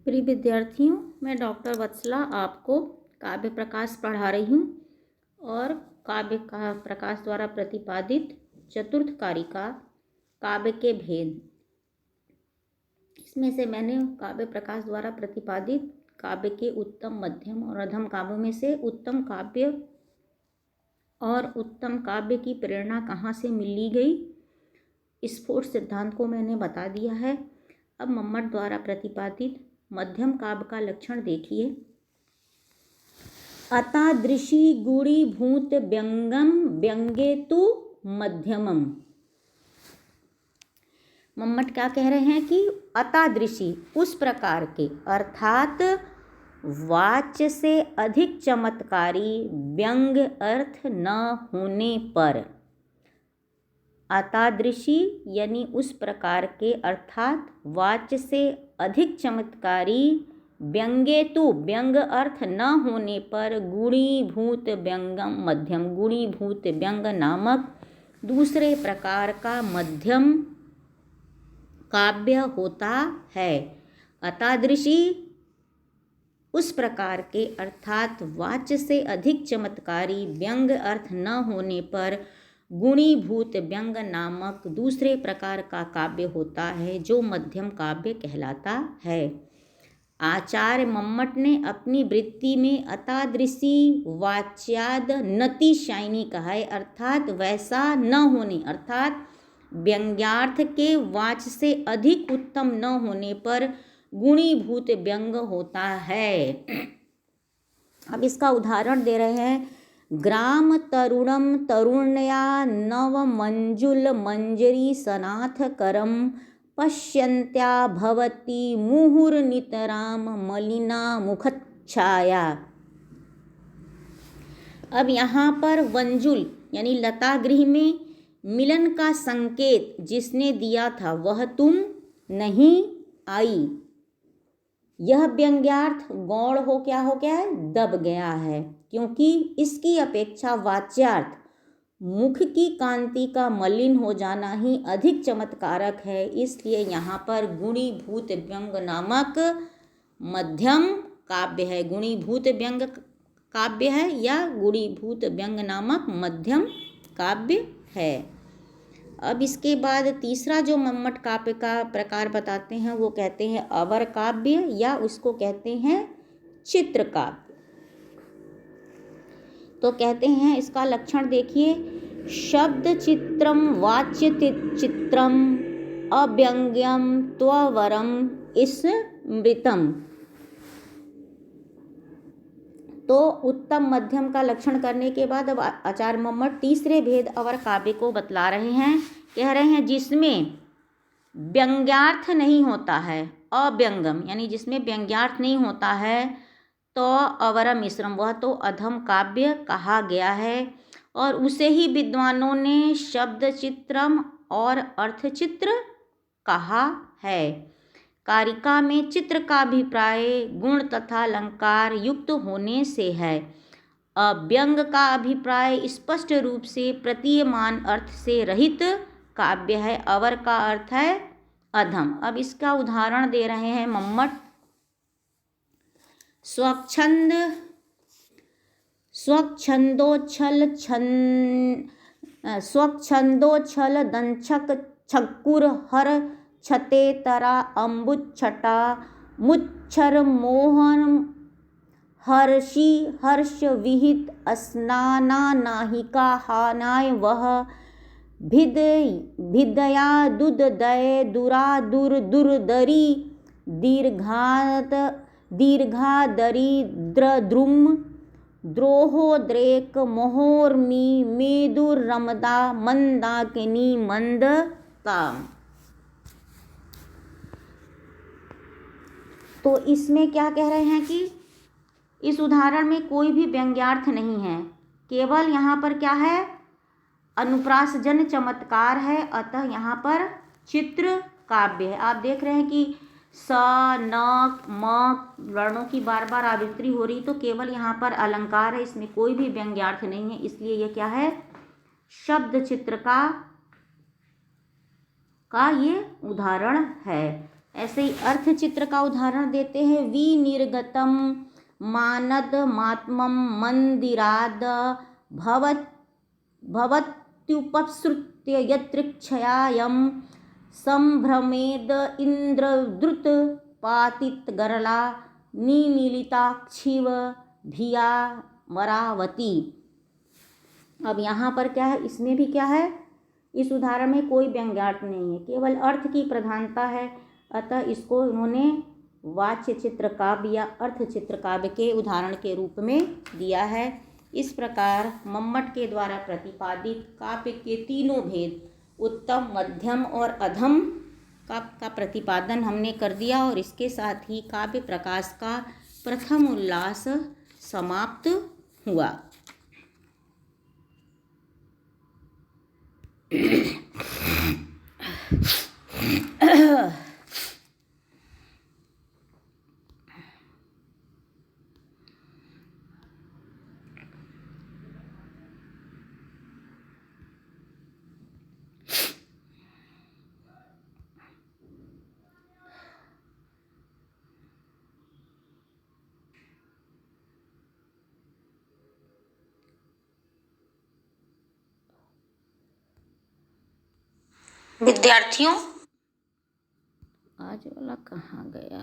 प्रिय विद्यार्थियों, मैं डॉक्टर वत्सला आपको काव्य प्रकाश पढ़ा रही हूँ और काव्य का प्रकाश द्वारा प्रतिपादित चतुर्थ कारिका काव्य के भेद, इसमें से मैंने काव्य प्रकाश द्वारा प्रतिपादित काव्य के उत्तम, मध्यम और अधम काव्यों में से उत्तम काव्य और उत्तम काव्य की प्रेरणा कहाँ से मिली गई, स्फोट सिद्धांत को मैंने बता दिया है। अब मम्मट द्वारा प्रतिपादित मध्यम काव्य का लक्षण देखिए। अतादृशी गुणीभूत व्यंगम व्यंगे तु मध्यमम। मम्मट क्या कह रहे हैं कि अतादृशी उस प्रकार के, अर्थात वाच्य से अधिक चमत्कारी व्यंग अर्थ न होने पर, अतादृशी यानी उस प्रकार के अर्थात वाच्य से अधिक चमत्कारी व्यंगेतु व्यंग अर्थ न होने पर गुणीभूत व्यंगम मध्यम, गुणीभूत व्यंग नामक दूसरे प्रकार का मध्यम काव्य होता है। अतादृशी उस प्रकार के अर्थात वाच्य से अधिक चमत्कारी व्यंग अर्थ न होने पर गुणीभूत व्यंग नामक दूसरे प्रकार का काव्य होता है, जो मध्यम काव्य कहलाता है। आचार्य मम्मट ने अपनी वृत्ति में अतादृशी वाच्याद नतिशायिनी कहा है, अर्थात वैसा न होने, अर्थात व्यंग्यार्थ के वाच्य से अधिक उत्तम न होने पर गुणीभूत व्यंग होता है। अब इसका उदाहरण दे रहे हैं। ग्राम तरुणम तरुण्या नव मंजुल मंजरी सनाथ करम पश्यन्त्या भवती मुहुर्नितराम मलिना मुखच्छाया। अब यहाँ पर वंजुल यानी लता गृह में मिलन का संकेत जिसने दिया था वह तुम नहीं आई, यह व्यंग्यार्थ गौण हो गया है, दब गया है, क्योंकि इसकी अपेक्षा वाच्यार्थ मुख की कांति का मलिन हो जाना ही अधिक चमत्कारक है। इसलिए यहाँ पर गुणीभूत व्यंग नामक मध्यम काव्य है, गुणीभूत व्यंग काव्य है या गुणीभूत व्यंग नामक मध्यम काव्य है। अब इसके बाद तीसरा जो मम्मट काव्य का प्रकार बताते हैं वो कहते हैं अवर काव्य या उसको कहते हैं चित्र काव्य। तो कहते हैं इसका लक्षण देखिए। शब्द चित्रम वाच्य चित्रम अव्यंग्यम त्ववरम स्मृतम। तो उत्तम मध्यम का लक्षण करने के बाद अब आचार्य मम्मट तीसरे भेद अवर काव्य को बतला रहे हैं। कह रहे हैं जिसमें व्यंग्यार्थ नहीं होता है, अव्यंगम यानी जिसमें व्यंग्यार्थ नहीं होता है, तो अवरम मिश्रम वह तो अधम काव्य कहा गया है और उसे ही विद्वानों ने शब्द चित्रम और अर्थचित्र कहा है। कारिका में चित्र का अभिप्राय गुण तथा अलंकार युक्त होने से है। अव्यंग का अभिप्राय स्पष्ट रूप से प्रतीयमान अर्थ से रहित काव्य है। अवर का अर्थ है अधम। अब इसका उदाहरण दे रहे हैं मम्मट। स्वच्छंदोच्छल दंशक छक्कुर हर छते तरा अम्बुच्छटा मुच्छर मोहन हर्षि हर्ष विहित स्नाना नाहिका हानाय वह भिदया दुददय दुरा दुर दुर्दरी दीर्घादरी द्रद्रुम द्रोहोद्रेक मोहोर्मी मेदुरमदा मंदाकिनी मंदता। तो इसमें क्या कह रहे हैं कि इस उदाहरण में कोई भी व्यंग्यार्थ नहीं है, केवल यहाँ पर क्या है, अनुप्रासजन चमत्कार है। अतः यहाँ पर चित्र काव्य है। आप देख रहे हैं कि स न म वर्णों की बार बार आवृत्ति हो रही, तो केवल यहाँ पर अलंकार है, इसमें कोई भी व्यंग्यार्थ नहीं है। इसलिए यह क्या है, शब्द चित्र का ये उदाहरण है। ऐसे ही अर्थ चित्र का उदाहरण देते हैं। विनिर्गतम मानद मात्मम मंदिराद भवत भवत्युपसृत्य यत्रिक्षयायं संभ्रमेद इंद्रद्रुत पातित गरला निमीलिताक्षिव भिया मरावती। अब यहाँ पर क्या है, इसमें भी क्या है, इस उदाहरण में कोई व्यंग्यार्थ नहीं है, केवल अर्थ की प्रधानता है। अतः इसको उन्होंने वाच्य चित्र काव्य या अर्थ चित्र काव्य के उदाहरण के रूप में दिया है। इस प्रकार मम्मट के द्वारा प्रतिपादित काव्य के तीनों भेद उत्तम, मध्यम और अधम का प्रतिपादन हमने कर दिया और इसके साथ ही काव्य प्रकाश का प्रथम उल्लास समाप्त हुआ। विद्यार्थियों, आज वाला कहाँ गया?